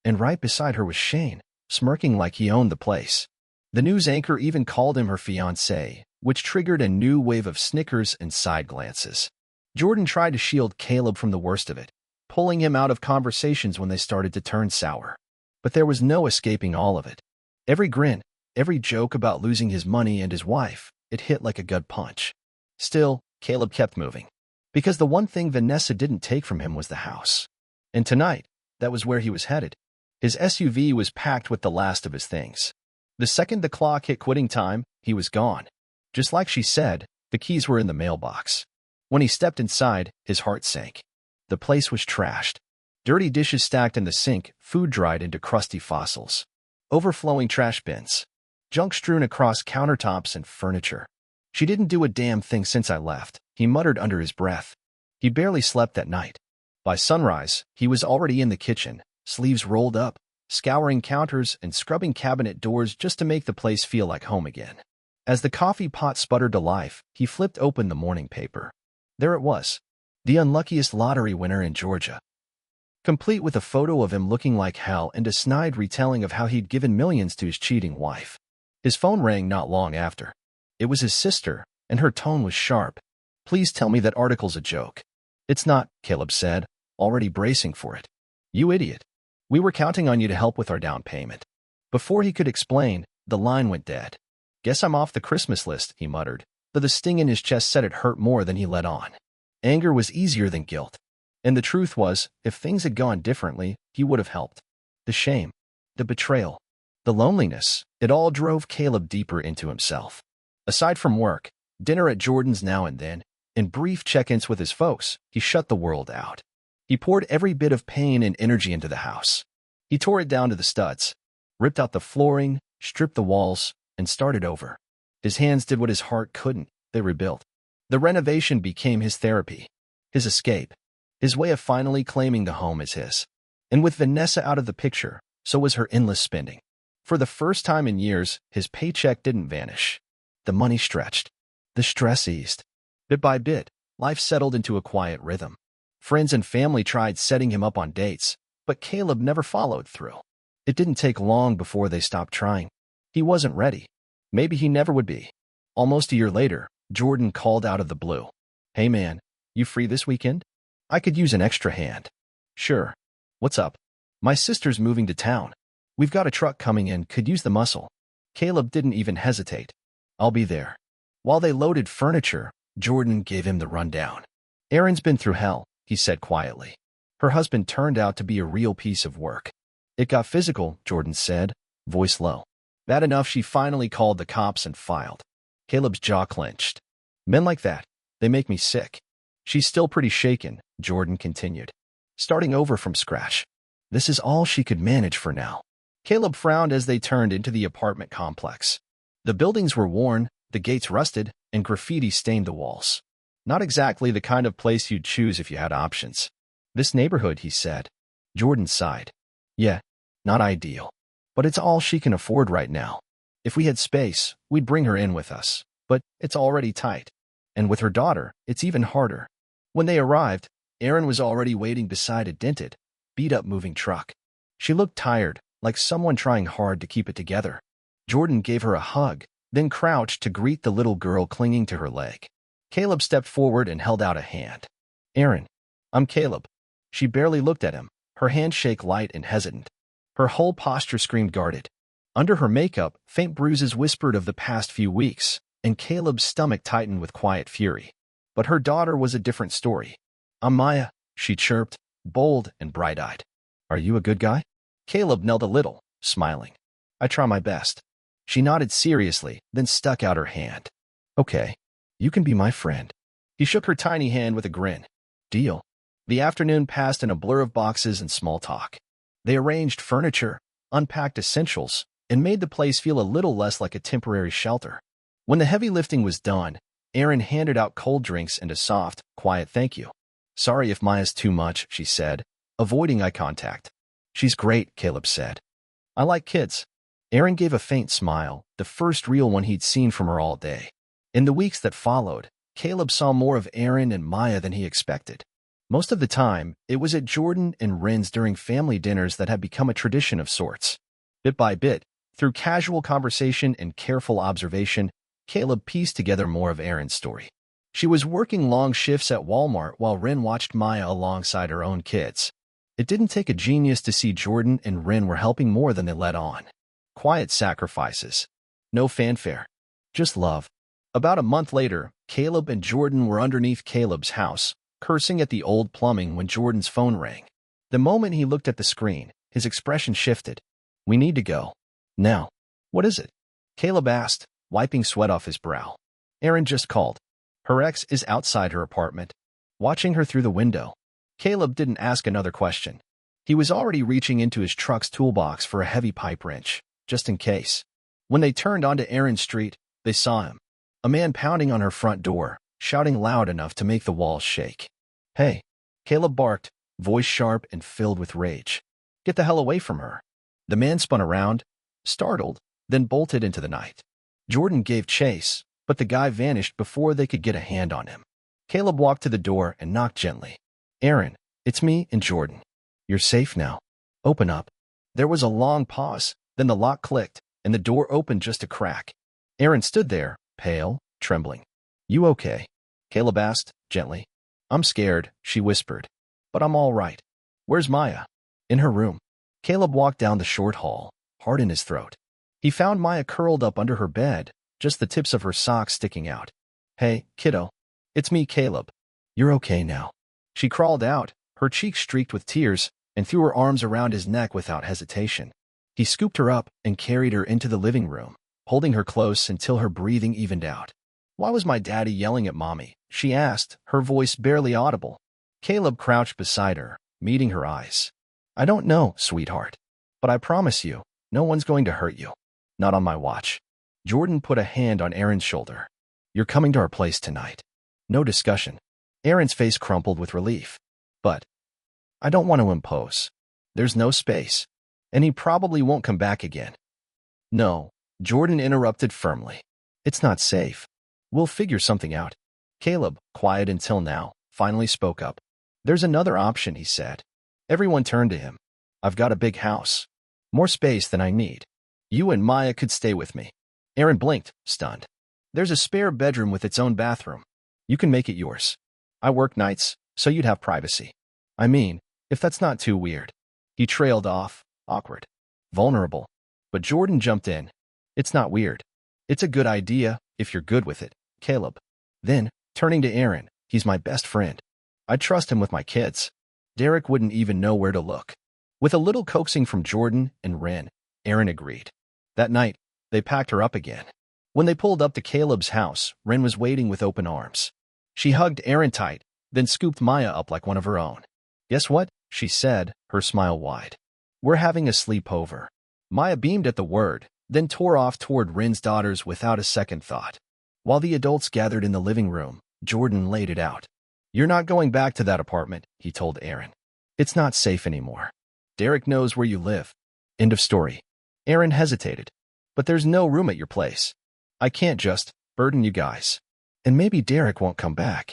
And right beside her was Shane, smirking like he owned the place. The news anchor even called him her fiancé, which triggered a new wave of snickers and side glances. Jordan tried to shield Caleb from the worst of it, pulling him out of conversations when they started to turn sour. But there was no escaping all of it. Every grin, every joke about losing his money and his wife, it hit like a gut punch. Still, Caleb kept moving. Because the one thing Vanessa didn't take from him was the house. And tonight, that was where he was headed. His SUV was packed with the last of his things. The second the clock hit quitting time, he was gone. Just like she said, the keys were in the mailbox. When he stepped inside, his heart sank. The place was trashed. Dirty dishes stacked in the sink, food dried into crusty fossils. Overflowing trash bins. Junk strewn across countertops and furniture. "She didn't do a damn thing since I left," he muttered under his breath. He barely slept that night. By sunrise, he was already in the kitchen, sleeves rolled up, scouring counters and scrubbing cabinet doors just to make the place feel like home again. As the coffee pot sputtered to life, he flipped open the morning paper. There it was, the unluckiest lottery winner in Georgia, complete with a photo of him looking like hell and a snide retelling of how he'd given millions to his cheating wife. His phone rang not long after. It was his sister, and her tone was sharp, Please tell me that article's a joke. It's not, Caleb said, already bracing for it. You idiot. We were counting on you to help with our down payment. Before he could explain, the line went dead. Guess I'm off the Christmas list, he muttered, though the sting in his chest said it hurt more than he let on. Anger was easier than guilt. And the truth was, if things had gone differently, he would have helped. The shame, the betrayal, the loneliness, it all drove Caleb deeper into himself. Aside from work, dinner at Jordan's now and then, and brief check-ins with his folks, he shut the world out. He poured every bit of pain and energy into the house. He tore it down to the studs, ripped out the flooring, stripped the walls, and started over. His hands did what his heart couldn't. They rebuilt. The renovation became his therapy, his escape, his way of finally claiming the home as his. And with Vanessa out of the picture, so was her endless spending. For the first time in years, his paycheck didn't vanish. The money stretched. The stress eased. Bit by bit, life settled into a quiet rhythm. Friends and family tried setting him up on dates, but Caleb never followed through. It didn't take long before they stopped trying. He wasn't ready. Maybe he never would be. Almost a year later, Jordan called out of the blue. Hey man, you free this weekend? I could use an extra hand. Sure. What's up? My sister's moving to town. We've got a truck coming in, could use the muscle. Caleb didn't even hesitate. I'll be there. While they loaded furniture, Jordan gave him the rundown. Erin's been through hell, he said quietly. Her husband turned out to be a real piece of work. It got physical, Jordan said, voice low. Bad enough she finally called the cops and filed. Caleb's jaw clenched. Men like that, they make me sick. She's still pretty shaken, Jordan continued. Starting over from scratch. This is all she could manage for now. Caleb frowned as they turned into the apartment complex. The buildings were worn, the gates rusted, and graffiti stained the walls. Not exactly the kind of place you'd choose if you had options. This neighborhood, he said. Jordan sighed. Yeah, not ideal. But it's all she can afford right now. If we had space, we'd bring her in with us. But it's already tight. And with her daughter, it's even harder. When they arrived, Erin was already waiting beside a dented, beat-up moving truck. She looked tired, like someone trying hard to keep it together. Jordan gave her a hug, then crouched to greet the little girl clinging to her leg. Caleb stepped forward and held out a hand. Erin, I'm Caleb. She barely looked at him, her handshake light and hesitant. Her whole posture screamed guarded. Under her makeup, faint bruises whispered of the past few weeks, and Caleb's stomach tightened with quiet fury. But her daughter was a different story. I'm Maya, she chirped, bold and bright-eyed. Are you a good guy? Caleb knelt a little, smiling. I try my best. She nodded seriously, then stuck out her hand. Okay, you can be my friend. He shook her tiny hand with a grin. Deal. The afternoon passed in a blur of boxes and small talk. They arranged furniture, unpacked essentials, and made the place feel a little less like a temporary shelter. When the heavy lifting was done, Erin handed out cold drinks and a soft, quiet thank you. Sorry if Maya's too much, she said, avoiding eye contact. She's great, Caleb said. I like kids. Erin gave a faint smile, the first real one he'd seen from her all day. In the weeks that followed, Caleb saw more of Erin and Maya than he expected. Most of the time, it was at Jordan and Ren's during family dinners that had become a tradition of sorts. Bit by bit, through casual conversation and careful observation, Caleb pieced together more of Erin's story. She was working long shifts at Walmart while Ren watched Maya alongside her own kids. It didn't take a genius to see Jordan and Ren were helping more than they let on. Quiet sacrifices. No fanfare. Just love. About a month later, Caleb and Jordan were underneath Caleb's house, cursing at the old plumbing when Jordan's phone rang. The moment he looked at the screen, his expression shifted. We need to go. Now. What is it? Caleb asked, wiping sweat off his brow. Erin just called. Her ex is outside her apartment, watching her through the window. Caleb didn't ask another question. He was already reaching into his truck's toolbox for a heavy pipe wrench, just in case. When they turned onto Erin's street, they saw him. A man pounding on her front door, shouting loud enough to make the walls shake. Hey, Caleb barked, voice sharp and filled with rage. Get the hell away from her. The man spun around, startled, then bolted into the night. Jordan gave chase, but the guy vanished before they could get a hand on him. Caleb walked to the door and knocked gently. Erin, it's me and Jordan. You're safe now. Open up. There was a long pause, then the lock clicked, and the door opened just a crack. Erin stood there, pale, trembling. You okay? Caleb asked, gently. I'm scared, she whispered. But I'm all right. Where's Maya? In her room. Caleb walked down the short hall, heart in his throat. He found Maya curled up under her bed, just the tips of her socks sticking out. Hey, kiddo. It's me, Caleb. You're okay now. She crawled out, her cheeks streaked with tears, and threw her arms around his neck without hesitation. He scooped her up and carried her into the living room, holding her close until her breathing evened out. Why was my daddy yelling at Mommy? She asked, her voice barely audible. Caleb crouched beside her, meeting her eyes. I don't know, sweetheart. But I promise you, no one's going to hurt you. Not on my watch. Jordan put a hand on Aaron's shoulder. You're coming to our place tonight. No discussion. Aaron's face crumpled with relief. But I don't want to impose. There's no space. And he probably won't come back again. No, Jordan interrupted firmly. It's not safe. We'll figure something out. Caleb, quiet until now, finally spoke up. There's another option, he said. Everyone turned to him. I've got a big house. More space than I need. You and Maya could stay with me. Aaron blinked, stunned. There's a spare bedroom with its own bathroom. You can make it yours. I work nights, so you'd have privacy. I mean, if that's not too weird. He trailed off, awkward, vulnerable. But Jordan jumped in. It's not weird. It's a good idea, if you're good with it, Caleb. Then, turning to Aaron, he's my best friend. I trust him with my kids. Derek wouldn't even know where to look. With a little coaxing from Jordan and Ren, Aaron agreed. That night, they packed her up again. When they pulled up to Caleb's house, Ren was waiting with open arms. She hugged Aaron tight, then scooped Maya up like one of her own. Guess what? She said, her smile wide. We're having a sleepover. Maya beamed at the word, then tore off toward Ren's daughters without a second thought. While the adults gathered in the living room, Jordan laid it out. You're not going back to that apartment, he told Aaron. It's not safe anymore. Derek knows where you live. End of story. Aaron hesitated. But there's no room at your place. I can't just burden you guys. And maybe Derek won't come back.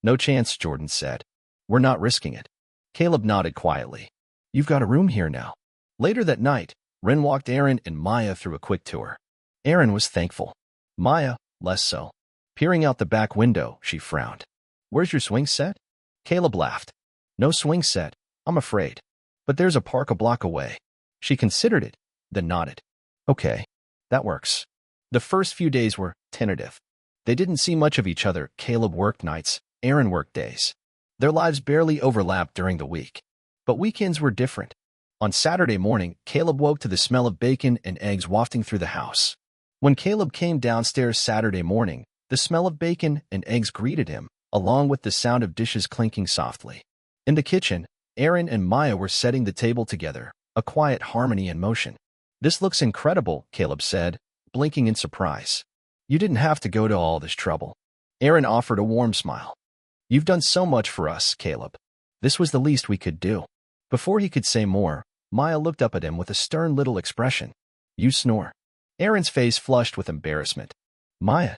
No chance, Jordan said. We're not risking it. Caleb nodded quietly. You've got a room here now. Later that night, Ren walked Aaron and Maya through a quick tour. Aaron was thankful. Maya, less so. Peering out the back window, she frowned. Where's your swing set? Caleb laughed. No swing set, I'm afraid. But there's a park a block away. She considered it, then nodded. Okay, that works. The first few days were tentative. They didn't see much of each other. Caleb worked nights, Aaron worked days. Their lives barely overlapped during the week. But weekends were different. On Saturday morning, Caleb woke to the smell of bacon and eggs wafting through the house. When Caleb came downstairs Saturday morning, the smell of bacon and eggs greeted him, along with the sound of dishes clinking softly. In the kitchen, Aaron and Maya were setting the table together, a quiet harmony in motion. This looks incredible, Caleb said, blinking in surprise. You didn't have to go to all this trouble. Aaron offered a warm smile. You've done so much for us, Caleb. This was the least we could do. Before he could say more, Maya looked up at him with a stern little expression. You snore. Aaron's face flushed with embarrassment. Maya.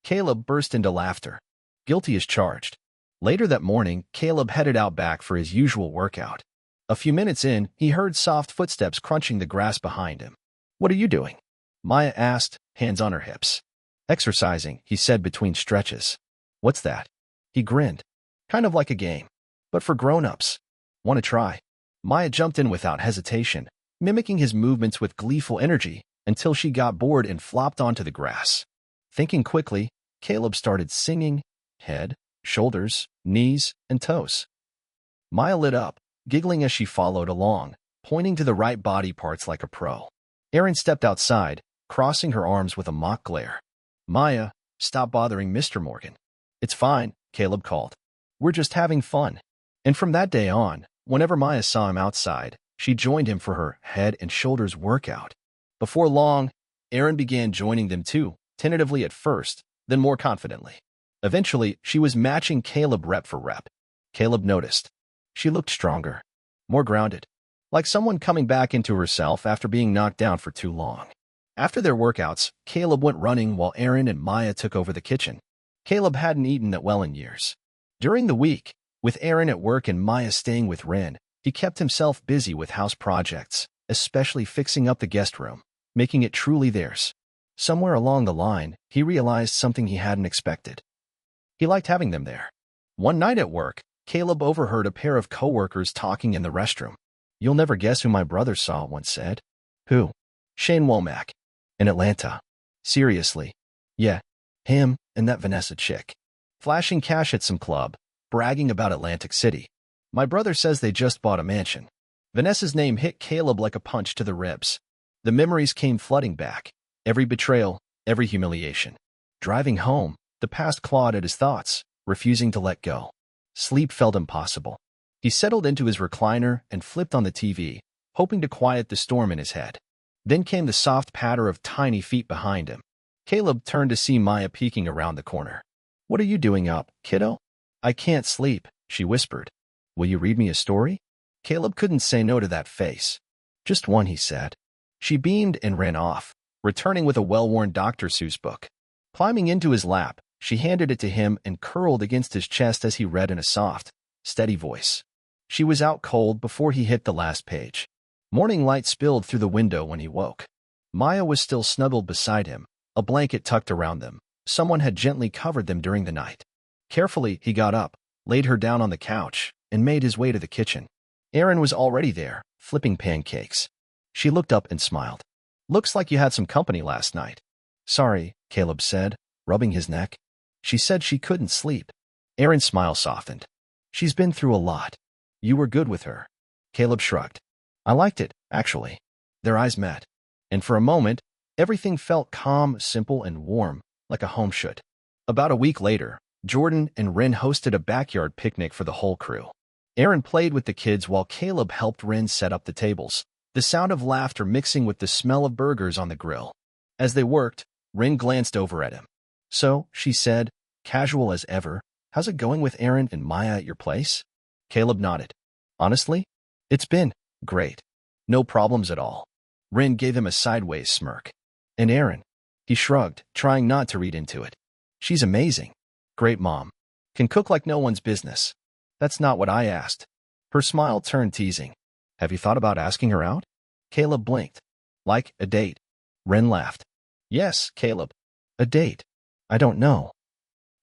Caleb burst into laughter. Guilty as charged. Later that morning, Caleb headed out back for his usual workout. A few minutes in, he heard soft footsteps crunching the grass behind him. What are you doing? Maya asked, hands on her hips. Exercising, he said between stretches. What's that? He grinned. Kind of like a game. But for grown-ups. Want to try? Maya jumped in without hesitation, mimicking his movements with gleeful energy until she got bored and flopped onto the grass. Thinking quickly, Caleb started singing, head, shoulders, knees, and toes. Maya lit up, giggling as she followed along, pointing to the right body parts like a pro. Aaron stepped outside, crossing her arms with a mock glare. Maya, stop bothering Mr. Morgan. It's fine, Caleb called. We're just having fun. And from that day on, whenever Maya saw him outside, she joined him for her head and shoulders workout. Before long, Aaron began joining them too, tentatively at first, then more confidently. Eventually, she was matching Caleb rep for rep. Caleb noticed. She looked stronger, more grounded, like someone coming back into herself after being knocked down for too long. After their workouts, Caleb went running while Aaron and Maya took over the kitchen. Caleb hadn't eaten that well in years. During the week, with Aaron at work and Maya staying with Ren, he kept himself busy with house projects, especially fixing up the guest room, making it truly theirs. Somewhere along the line, he realized something he hadn't expected. He liked having them there. One night at work, Caleb overheard a pair of coworkers talking in the restroom. "You'll never guess who my brother saw," one said. "Who?" "Shane Womack. In Atlanta." "Seriously?" "Yeah, him and that Vanessa chick. Flashing cash at some club, bragging about Atlantic City. My brother says they just bought a mansion." Vanessa's name hit Caleb like a punch to the ribs. The memories came flooding back. Every betrayal, every humiliation. Driving home, the past clawed at his thoughts, refusing to let go. Sleep felt impossible. He settled into his recliner and flipped on the TV, hoping to quiet the storm in his head. Then came the soft patter of tiny feet behind him. Caleb turned to see Maya peeking around the corner. "What are you doing up, kiddo?" "I can't sleep," she whispered. "Will you read me a story?" Caleb couldn't say no to that face. "Just one," he said. She beamed and ran off, returning with a well-worn Dr. Seuss book. Climbing into his lap, she handed it to him and curled against his chest as he read in a soft, steady voice. She was out cold before he hit the last page. Morning light spilled through the window when he woke. Maya was still snuggled beside him, a blanket tucked around them. Someone had gently covered them during the night. Carefully, he got up, laid her down on the couch, and made his way to the kitchen. Aaron was already there, flipping pancakes. She looked up and smiled. "Looks like you had some company last night." "Sorry," Caleb said, rubbing his neck. "She said she couldn't sleep." Aaron's smile softened. "She's been through a lot. You were good with her." Caleb shrugged. "I liked it, actually." Their eyes met, and for a moment, everything felt calm, simple, and warm, like a home should. About a week later, Jordan and Ren hosted a backyard picnic for the whole crew. Aaron played with the kids while Caleb helped Ren set up the tables, the sound of laughter mixing with the smell of burgers on the grill. As they worked, Ren glanced over at him. "So," she said, casual as ever, "how's it going with Aaron and Maya at your place?" Caleb nodded. "Honestly, it's been great. No problems at all." Ren gave him a sideways smirk. "And Aaron?" He shrugged, trying not to read into it. "She's amazing. Great mom. Can cook like no one's business." "That's not what I asked." Her smile turned teasing. "Have you thought about asking her out?" Caleb blinked. "Like a date?" Ren laughed. "Yes, Caleb. A date. I don't know.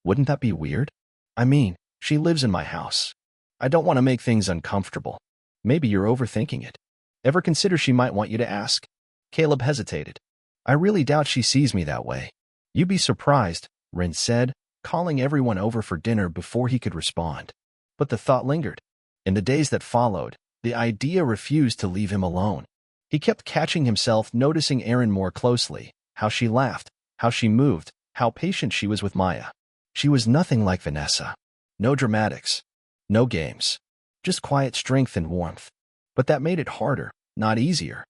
Wouldn't that be weird? I mean, she lives in my house. I don't want to make things uncomfortable. Maybe you're overthinking it. Ever consider she might want you to ask?" Caleb hesitated. "I really doubt she sees me that way." "You'd be surprised," Ren said, calling everyone over for dinner before he could respond. But the thought lingered. In the days that followed, the idea refused to leave him alone. He kept catching himself noticing Aaron more closely, how she laughed, how she moved, how patient she was with Maya. She was nothing like Vanessa. No dramatics. No games. Just quiet strength and warmth. But that made it harder, not easier.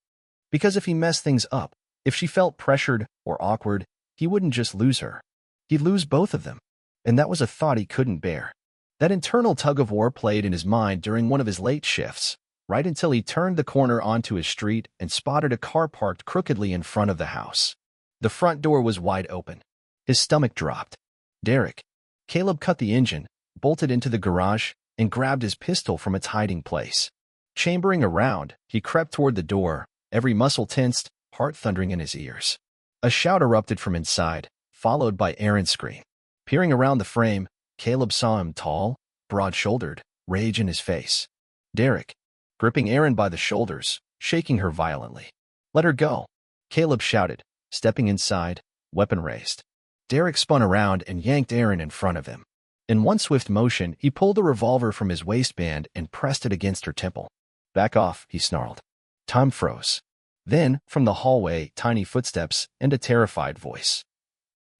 Because if he messed things up, if she felt pressured or awkward, he wouldn't just lose her. He'd lose both of them. And that was a thought he couldn't bear. That internal tug-of-war played in his mind during one of his late shifts, right until he turned the corner onto his street and spotted a car parked crookedly in front of the house. The front door was wide open. His stomach dropped. "Derek." Caleb cut the engine, bolted into the garage, and grabbed his pistol from its hiding place. Chambering around, he crept toward the door, every muscle tensed, heart thundering in his ears. A shout erupted from inside, followed by Aaron's scream. Peering around the frame, Caleb saw him tall, broad-shouldered, rage in his face. "Derek." Gripping Aaron by the shoulders, shaking her violently. "Let her go," Caleb shouted, stepping inside, weapon raised. Derek spun around and yanked Aaron in front of him. In one swift motion, he pulled a revolver from his waistband and pressed it against her temple. "Back off," he snarled. Time froze. Then, from the hallway, tiny footsteps and a terrified voice.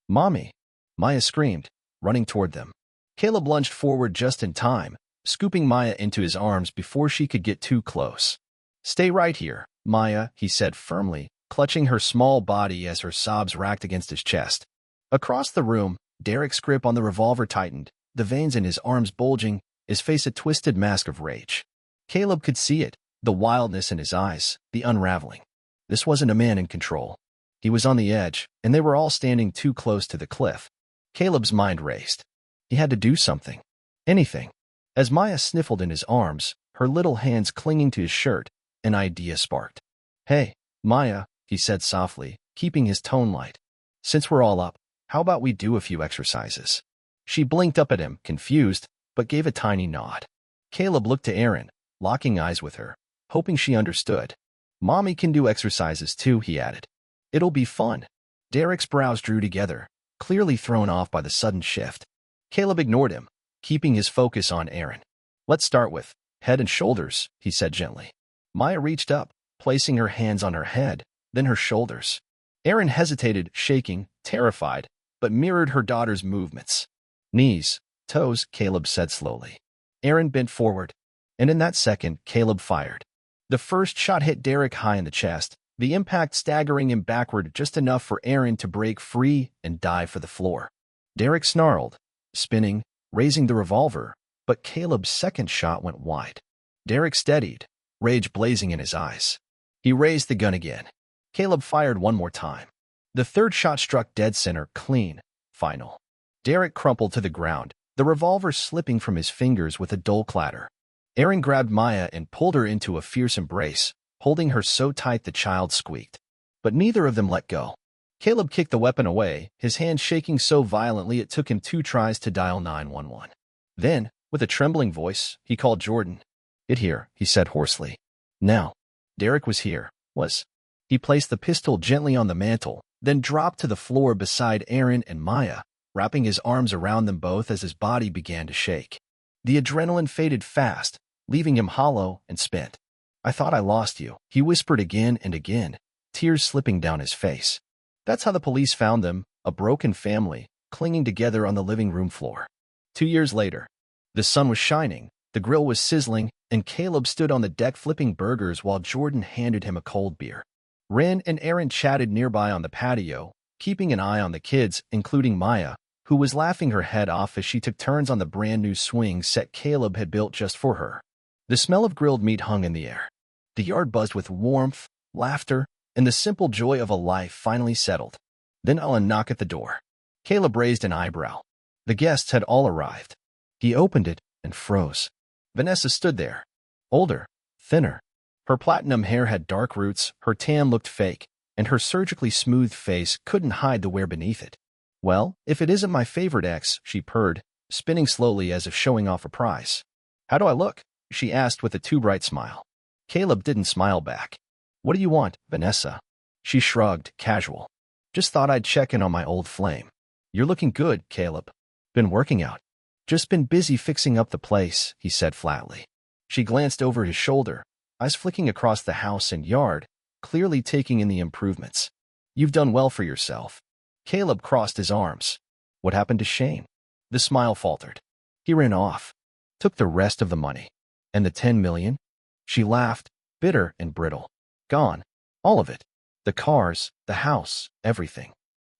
"Mommy!" Maya screamed, running toward them. Caleb lunged forward just in time, scooping Maya into his arms before she could get too close. "Stay right here, Maya," he said firmly, clutching her small body as her sobs racked against his chest. Across the room, Derek's grip on the revolver tightened, the veins in his arms bulging, his face a twisted mask of rage. Caleb could see it, the wildness in his eyes, the unraveling. This wasn't a man in control. He was on the edge, and they were all standing too close to the cliff. Caleb's mind raced. He had to do something. Anything. As Maya sniffled in his arms, her little hands clinging to his shirt, an idea sparked. "Hey, Maya," he said softly, keeping his tone light. "Since we're all up, how about we do a few exercises?" She blinked up at him, confused, but gave a tiny nod. Caleb looked to Erin, locking eyes with her, hoping she understood. Mommy can do exercises too, he added. It'll be fun. Derek's brows drew together, clearly thrown off by the sudden shift. Caleb ignored him, keeping his focus on Erin. Let's start with head and shoulders, he said gently. Maya reached up, placing her hands on her head, then her shoulders. Erin hesitated, shaking, terrified, but mirrored her daughter's movements. Knees, toes, Caleb said slowly. Erin bent forward, and in that second, Caleb fired. The first shot hit Derek high in the chest, the impact staggering him backward just enough for Erin to break free and dive for the floor. Derek snarled, spinning, raising the revolver, but Caleb's second shot went wide. Derek steadied, rage blazing in his eyes. He raised the gun again. Caleb fired one more time. The third shot struck dead center, clean, final. Derek crumpled to the ground, the revolver slipping from his fingers with a dull clatter. Erin grabbed Maya and pulled her into a fierce embrace, holding her so tight the child squeaked. But neither of them let go. Caleb kicked the weapon away, his hand shaking so violently it took him 2 tries to dial 911. Then, with a trembling voice, he called Jordan. Get here, he said hoarsely. Now. Derek was here, He placed the pistol gently on the mantel, then dropped to the floor beside Erin and Maya, wrapping his arms around them both as his body began to shake. The adrenaline faded fast, leaving him hollow and spent. I thought I lost you, he whispered again and again, tears slipping down his face. That's how the police found them, a broken family, clinging together on the living room floor. 2 years later, the sun was shining, the grill was sizzling, and Caleb stood on the deck flipping burgers while Jordan handed him a cold beer. Ren and Erin chatted nearby on the patio, keeping an eye on the kids, including Maya, who was laughing her head off as she took turns on the brand-new swing set Caleb had built just for her. The smell of grilled meat hung in the air. The yard buzzed with warmth, laughter, and the simple joy of a life finally settled. Then a knock at the door. Caleb raised an eyebrow. The guests had all arrived. He opened it and froze. Vanessa stood there, older, thinner. Her platinum hair had dark roots, her tan looked fake, and her surgically smooth face couldn't hide the wear beneath it. Well, if it isn't my favorite ex, she purred, spinning slowly as if showing off a prize. How do I look? She asked with a too bright smile. Caleb didn't smile back. What do you want, Vanessa? She shrugged, casual. Just thought I'd check in on my old flame. You're looking good, Caleb. Been working out. Just been busy fixing up the place, he said flatly. She glanced over his shoulder, eyes flicking across the house and yard, clearly taking in the improvements. You've done well for yourself. Caleb crossed his arms. What happened to Shane? The smile faltered. He ran off. Took the rest of the money. And the 10 million? She laughed, bitter and brittle. Gone. All of it. The cars, the house, everything.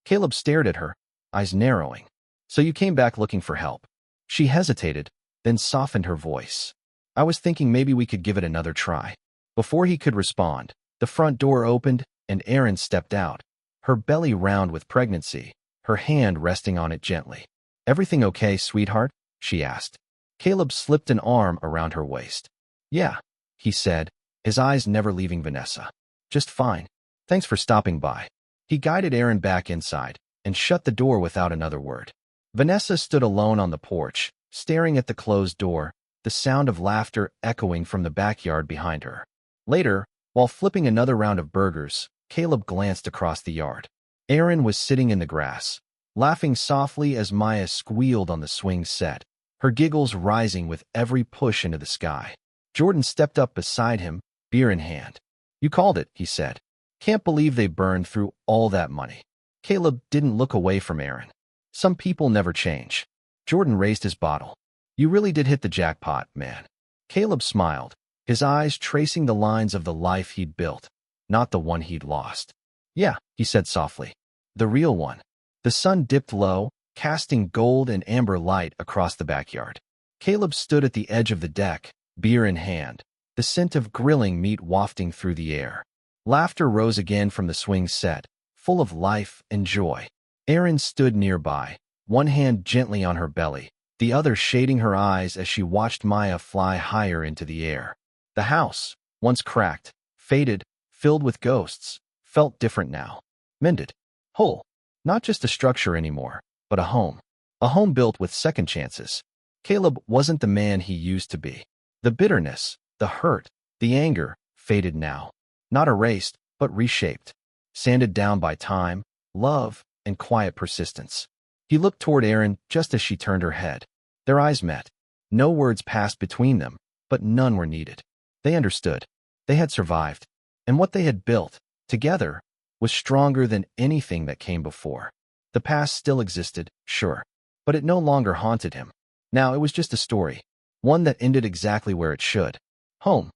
Caleb stared at her, eyes narrowing. So you came back looking for help. She hesitated, then softened her voice. I was thinking maybe we could give it another try. Before he could respond, the front door opened and Erin stepped out, her belly round with pregnancy, her hand resting on it gently. Everything okay, sweetheart? She asked. Caleb slipped an arm around her waist. Yeah, he said, his eyes never leaving Vanessa. Just fine. Thanks for stopping by. He guided Erin back inside and shut the door without another word. Vanessa stood alone on the porch, staring at the closed door, the sound of laughter echoing from the backyard behind her. Later, while flipping another round of burgers, Caleb glanced across the yard. Erin was sitting in the grass, laughing softly as Maya squealed on the swing set, her giggles rising with every push into the sky. Jordan stepped up beside him, beer in hand. You called it, he said. Can't believe they burned through all that money. Caleb didn't look away from Erin. Some people never change. Jordan raised his bottle. You really did hit the jackpot, man. Caleb smiled, his eyes tracing the lines of the life he'd built, not the one he'd lost. Yeah, he said softly. The real one. The sun dipped low, casting gold and amber light across the backyard. Caleb stood at the edge of the deck, beer in hand, the scent of grilling meat wafting through the air. Laughter rose again from the swing set, full of life and joy. Erin stood nearby, one hand gently on her belly, the other shading her eyes as she watched Maya fly higher into the air. The house, once cracked, faded, filled with ghosts, felt different now. Mended. Whole. Not just a structure anymore, but a home. A home built with second chances. Caleb wasn't the man he used to be. The bitterness, the hurt, the anger faded now. Not erased, but reshaped. Sanded down by time, love, and quiet persistence. He looked toward Erin just as she turned her head. Their eyes met. No words passed between them, but none were needed. They understood. They had survived. And what they had built, together, was stronger than anything that came before. The past still existed, sure, but it no longer haunted him. Now it was just a story, one that ended exactly where it should. Home.